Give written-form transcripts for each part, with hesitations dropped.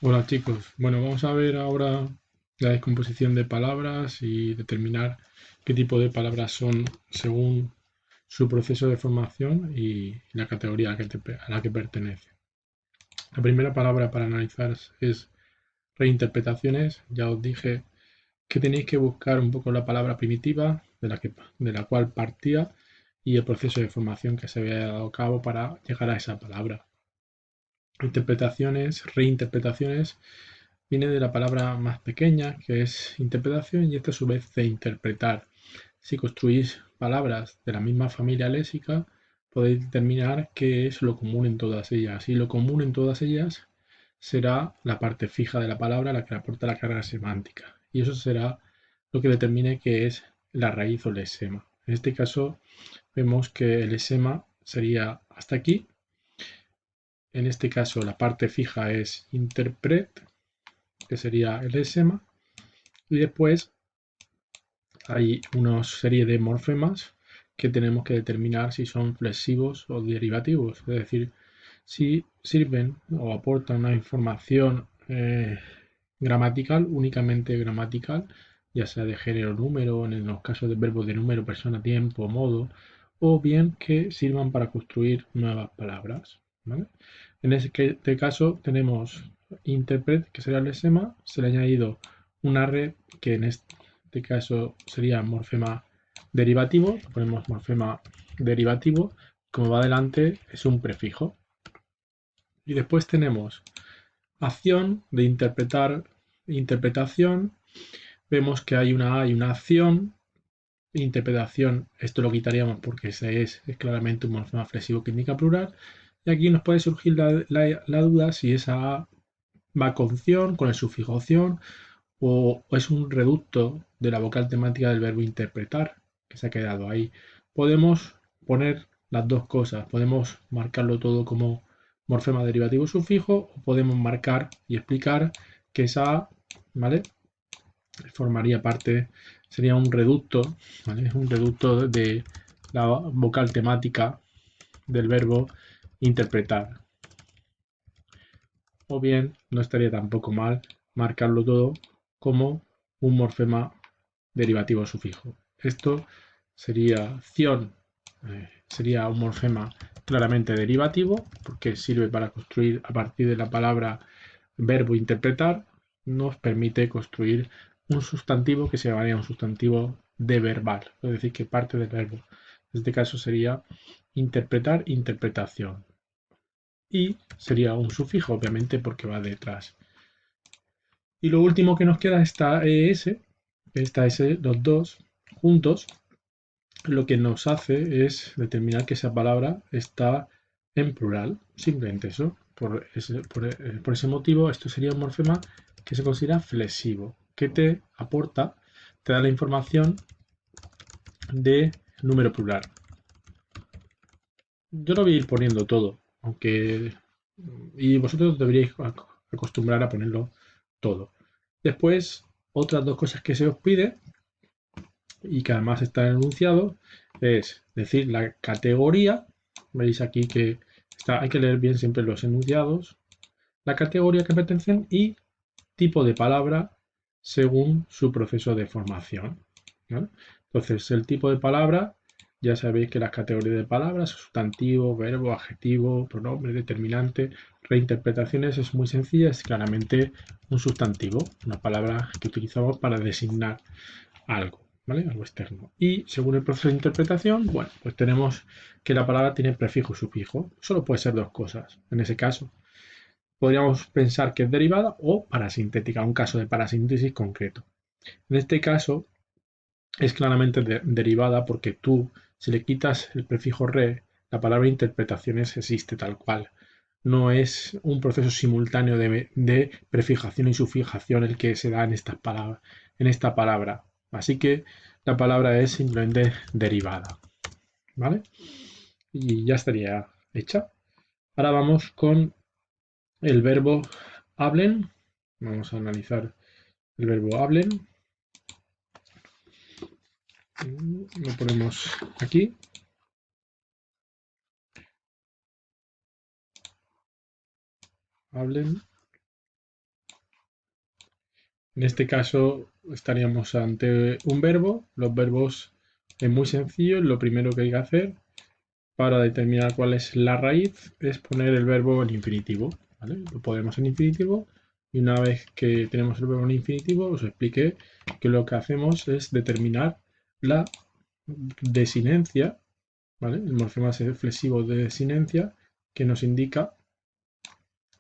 Hola chicos, bueno, vamos a ver ahora la descomposición de palabras y determinar qué tipo de palabras son según su proceso de formación y la categoría a la que pertenece. La primera palabra para analizar es reinterpretaciones. Ya os dije que tenéis que buscar un poco la palabra primitiva de la cual partía y el proceso de formación que se había dado a cabo para llegar a esa palabra. Interpretaciones, reinterpretaciones viene de la palabra más pequeña, que es interpretación, y esta a su vez de interpretar. Si construís palabras de la misma familia léxica, podéis determinar qué es lo común en todas ellas. Y lo común en todas ellas será la parte fija de la palabra, la que aporta la carga semántica. Y eso será lo que determine qué es la raíz o el lesema. En este caso, vemos que el lesema sería hasta aquí. En este caso, la parte fija es interpret, que sería el lesema. Y después hay una serie de morfemas que tenemos que determinar si son flexivos o derivativos, es decir, si sirven o aportan una información gramatical, únicamente gramatical, ya sea de género número, en los casos de verbos de número, persona, tiempo, modo, o bien que sirvan para construir nuevas palabras. ¿Vale? En este caso tenemos interpret, que será el lesema, se le ha añadido una red, que en este caso sería morfema derivativo, ponemos morfema derivativo, como va adelante es un prefijo. Y después tenemos acción de interpretar, interpretación, vemos que hay una A y una acción, interpretación, esto lo quitaríamos porque ese es claramente un morfema flexivo que indica plural, y aquí nos puede surgir la duda si esa A va con ción, con el sufijo ción, o es un reducto de la vocal temática del verbo interpretar, que se ha quedado ahí. Podemos poner las dos cosas, podemos marcarlo todo como morfema derivativo sufijo, o podemos marcar y explicar que esa A, ¿vale? Formaría parte, sería un reducto, ¿vale? Un reducto de la vocal temática del verbo interpretar. O bien, no estaría tampoco mal marcarlo todo como un morfema derivativo sufijo. Esto sería ción, sería un morfema claramente derivativo, porque sirve para construir a partir de la palabra verbo interpretar, nos permite construir un sustantivo que se llamaría un sustantivo de verbal, es decir, que parte del verbo. En este caso sería interpretar, interpretación. Y sería un sufijo, obviamente, porque va detrás. Y lo último que nos queda es esta S, los dos juntos, lo que nos hace es determinar que esa palabra está en plural. Simplemente eso. Por ese motivo, esto sería un morfema que se considera flexivo, que te aporta, te da la información de número plural. Yo lo voy a ir poniendo todo, aunque... Y vosotros deberíais acostumbrar a ponerlo todo. Después, otras dos cosas que se os pide y que además está enunciado es decir la categoría. Veis aquí que hay que leer bien siempre los enunciados, la categoría que pertenecen y tipo de palabra según su proceso de formación, ¿no? Entonces, el tipo de palabra, ya sabéis que las categorías de palabras, sustantivo, verbo, adjetivo, pronombre, determinante, reinterpretaciones, es muy sencilla, es claramente un sustantivo, una palabra que utilizamos para designar algo, ¿vale? Algo externo. Y según el proceso de interpretación, bueno, pues tenemos que la palabra tiene prefijo y sufijo. Solo puede ser dos cosas. En ese caso, podríamos pensar que es derivada o parasintética, un caso de parasíntesis concreto. En este caso, es claramente derivada porque tú, si le quitas el prefijo re, la palabra interpretaciones existe tal cual. No es un proceso simultáneo de prefijación y sufijación el que se da en esta palabra. Así que la palabra es simplemente derivada. ¿Vale? Y ya estaría hecha. Ahora vamos con el verbo hablen. Vamos a analizar el verbo hablen. Lo ponemos aquí. Hablen. En este caso estaríamos ante un verbo. Los verbos es muy sencillo. Lo primero que hay que hacer para determinar cuál es la raíz es poner el verbo en infinitivo, ¿vale? Lo ponemos en infinitivo y una vez que tenemos el verbo en infinitivo os expliqué que lo que hacemos es determinar la desinencia, ¿vale? El morfema flexivo de desinencia que nos indica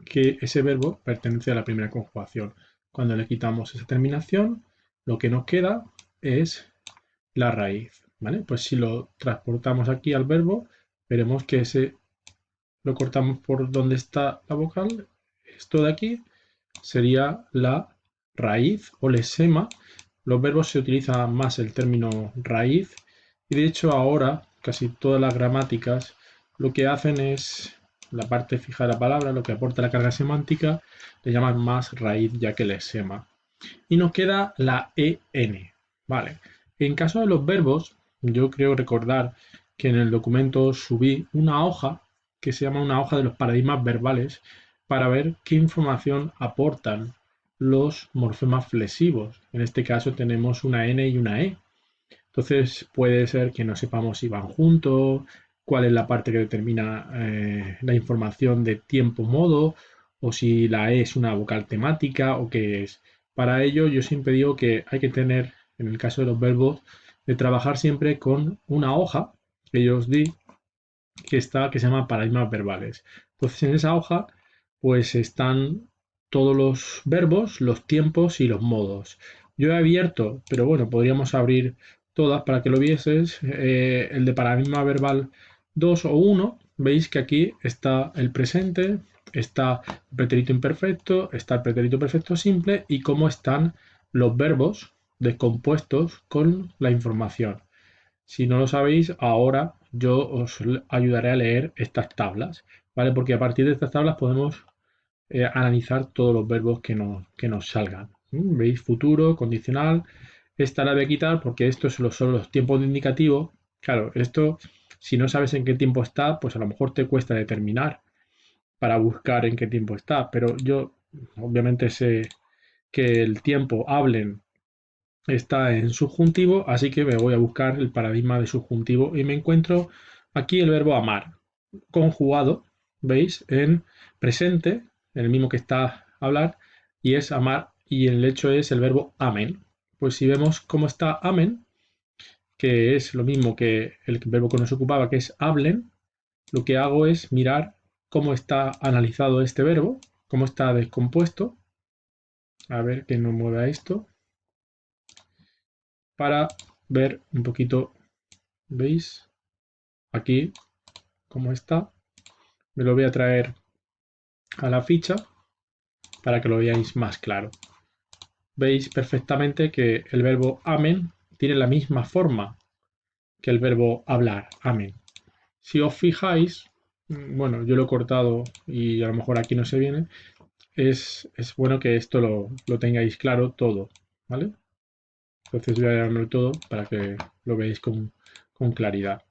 que ese verbo pertenece a la primera conjugación. Cuando le quitamos esa terminación, lo que nos queda es la raíz, ¿vale? Pues si lo transportamos aquí al verbo, veremos que ese lo cortamos por donde está la vocal. Esto de aquí sería la raíz o lesema. Los verbos se utiliza más el término raíz y de hecho ahora casi todas las gramáticas lo que hacen es la parte fija de la palabra, lo que aporta la carga semántica, le llaman más raíz ya que lesema. Y nos queda la EN. Vale. En caso de los verbos, yo creo recordar que en el documento subí una hoja que se llama una hoja de los paradigmas verbales para ver qué información aportan los morfemas flexivos. En este caso tenemos una N y una E. Entonces puede ser que no sepamos si van juntos, cuál es la parte que determina la información de tiempo-modo, o si la E es una vocal temática o qué es. Para ello yo siempre digo que hay que tener, en el caso de los verbos, de trabajar siempre con una hoja que yo os di que se llama paradigmas verbales. Entonces en esa hoja pues están todos los verbos, los tiempos y los modos. Yo he abierto, pero bueno, podríamos abrir todas para que lo vieses, el de paradigma verbal 2 o 1. Veis que aquí está el presente, está el pretérito imperfecto, está el pretérito perfecto simple y cómo están los verbos descompuestos con la información. Si no lo sabéis, ahora yo os ayudaré a leer estas tablas, ¿vale? Porque a partir de estas tablas podemos analizar todos los verbos que nos salgan. ¿Veis? Futuro, condicional. Esta la voy a quitar porque estos son los tiempos de indicativo. Claro, esto, si no sabes en qué tiempo está, pues a lo mejor te cuesta determinar para buscar en qué tiempo está. Pero yo obviamente sé que el tiempo hablen está en subjuntivo, así que me voy a buscar el paradigma de subjuntivo y me encuentro aquí el verbo amar, conjugado, ¿veis? En presente, en el mismo que está hablar, y es amar, y el hecho es el verbo amen. Pues si vemos cómo está amen, que es lo mismo que el verbo que nos ocupaba, que es hablen, lo que hago es mirar cómo está analizado este verbo, cómo está descompuesto, a ver que no mueva esto, para ver un poquito, ¿veis? Aquí, cómo está. Me lo voy a traer a la ficha para que lo veáis más claro. Veis perfectamente que el verbo amen tiene la misma forma que el verbo hablar, amen. Si os fijáis, bueno, yo lo he cortado y a lo mejor aquí no se viene, es bueno que esto lo tengáis claro todo, ¿vale? Entonces voy a darlo todo para que lo veáis con claridad.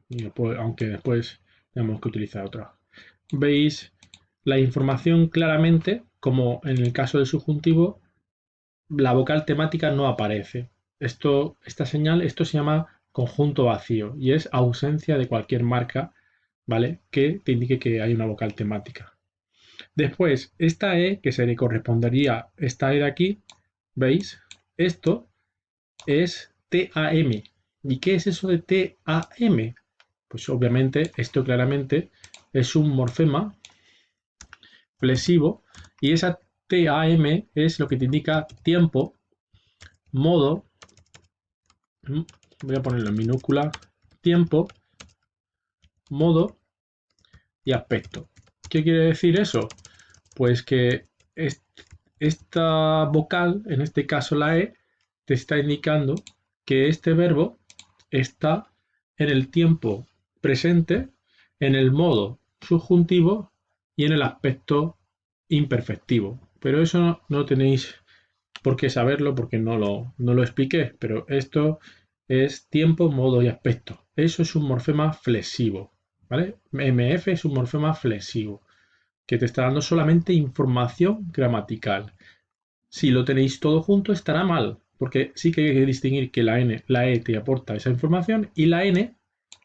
Y después, aunque después tenemos que utilizar otra. Veis la información claramente, como en el caso del subjuntivo, la vocal temática no aparece. Esta señal, esto se llama conjunto vacío y es ausencia de cualquier marca, ¿vale? Que te indique que hay una vocal temática. Después, esta E, que se le correspondería esta E de aquí, ¿veis? Esto es TAM. ¿Y qué es eso de TAM? Pues obviamente esto claramente es un morfema flexivo y esa TAM es lo que te indica tiempo, modo, voy a ponerlo en minúscula, tiempo, modo y aspecto. ¿Qué quiere decir eso? Pues que esta vocal, en este caso la E, te está indicando que este verbo está en el tiempo presente, en el modo subjuntivo y en el aspecto imperfectivo. Pero eso no tenéis por qué saberlo porque no lo expliqué, pero esto es tiempo, modo y aspecto. Eso es un morfema flexivo, ¿vale? MF es un morfema flexivo que te está dando solamente información gramatical. Si lo tenéis todo junto estará mal, porque sí que hay que distinguir que la E te aporta esa información y la N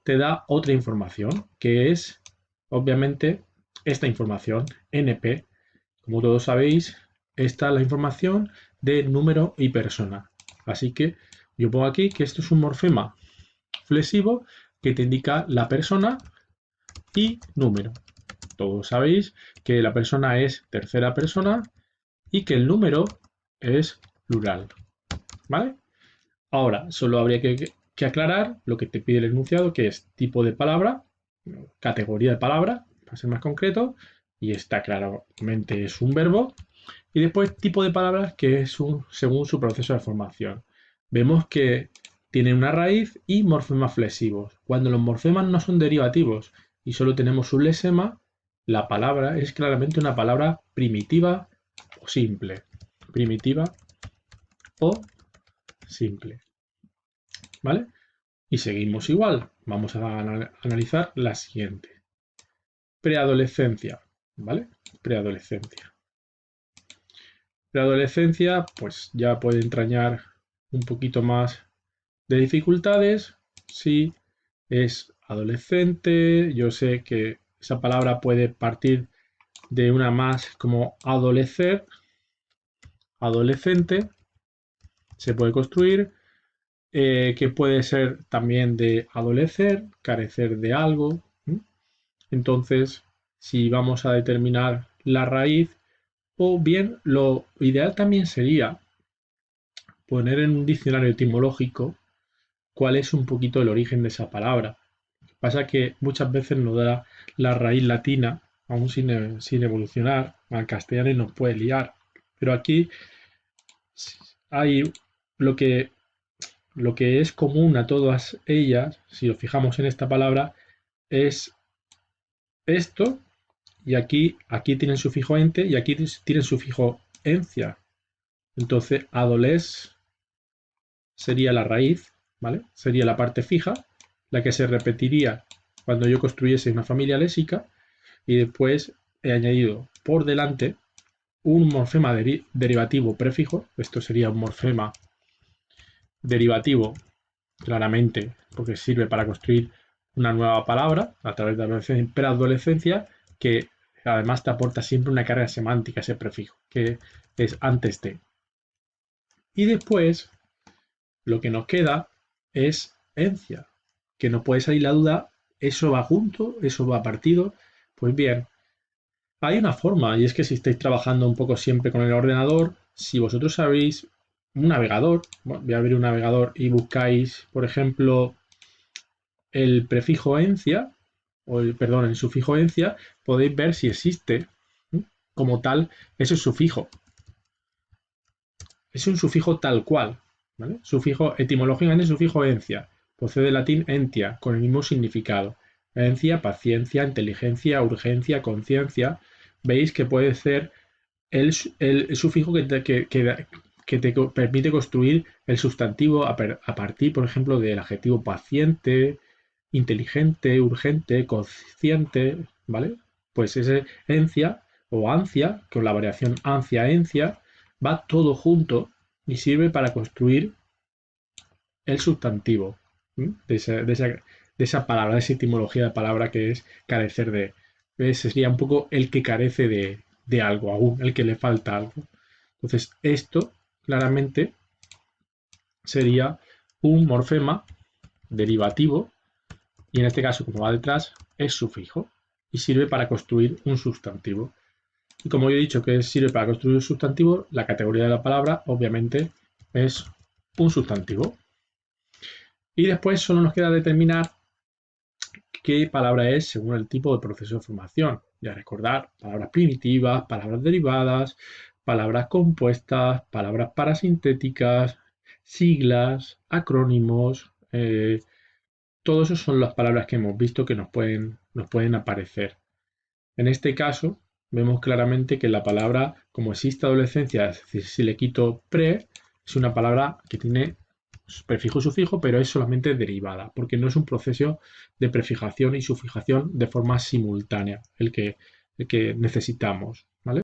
te da otra información, que es obviamente esta información, NP. Como todos sabéis, esta es la información de número y persona. Así que yo pongo aquí que esto es un morfema flexivo que te indica la persona y número. Todos sabéis que la persona es tercera persona y que el número es plural. ¿Vale? Ahora, solo habría que aclarar lo que te pide el enunciado, que es tipo de palabra, categoría de palabra, para ser más concreto, y está claramente es un verbo, y después tipo de palabras que es según su proceso de formación. Vemos que tiene una raíz y morfemas flexivos. Cuando los morfemas no son derivativos y solo tenemos un lesema, la palabra es claramente una palabra primitiva o simple. Primitiva o simple. ¿Vale? Y seguimos igual. Vamos a analizar la siguiente. Preadolescencia. ¿Vale? Preadolescencia. Preadolescencia, pues ya puede entrañar un poquito más de dificultades. Si es adolescente, yo sé que esa palabra puede partir de una más como adolecer, adolescente, se puede construir, que puede ser también de adolecer, carecer de algo. Entonces, si vamos a determinar la raíz, o bien lo ideal también sería poner en un diccionario etimológico cuál es un poquito el origen de esa palabra. Pasa que muchas veces nos da la raíz latina, aún sin evolucionar, al castellano y nos puede liar. Pero aquí hay lo que, lo que es común a todas ellas, si lo fijamos en esta palabra, es esto, y aquí tienen sufijo ente y aquí tienen sufijo encia. Entonces, adoles sería la raíz, ¿vale? Sería la parte fija, la que se repetiría cuando yo construyese una familia léxica, y después he añadido por delante un morfema derivativo prefijo. Esto sería un morfema derivativo, claramente, porque sirve para construir una nueva palabra a través de la preadolescencia, que además te aporta siempre una carga semántica ese prefijo, que es antes de. Y después lo que nos queda es encia, que no puede salir la duda, eso va junto, eso va partido. Pues bien, hay una forma, y es que si estáis trabajando un poco siempre con el ordenador, si vosotros sabéis un navegador, bueno, voy a abrir un navegador y buscáis, por ejemplo, el prefijo encia, perdón, el sufijo encia, podéis ver si existe como tal ese sufijo. Es un sufijo tal cual, ¿vale? Sufijo, etimológicamente, sufijo encia. Procede del latín entia, con el mismo significado. Encia, paciencia, inteligencia, urgencia, conciencia. Veis que puede ser el sufijo que te permite construir el sustantivo a partir, por ejemplo, del adjetivo paciente, inteligente, urgente, consciente, ¿vale? Pues ese encia o ancia, con la variación ancia-encia, va todo junto y sirve para construir el sustantivo de esa palabra, de esa etimología de palabra que es carecer de. Ese sería un poco el que carece de algo aún, el que le falta algo. Entonces, esto claramente sería un morfema derivativo y en este caso, como va detrás, es sufijo y sirve para construir un sustantivo. Y como yo he dicho que sirve para construir un sustantivo, la categoría de la palabra obviamente es un sustantivo. Y después solo nos queda determinar qué palabra es según el tipo de proceso de formación. Ya recordar palabras primitivas, palabras derivadas, palabras compuestas, palabras parasintéticas, siglas, acrónimos. Todos esos son las palabras que hemos visto que nos pueden aparecer. En este caso, vemos claramente que la palabra, como existe adolescencia, es decir, si le quito pre, es una palabra que tiene prefijo sufijo, pero es solamente derivada, porque no es un proceso de prefijación y sufijación de forma simultánea el que necesitamos, ¿vale?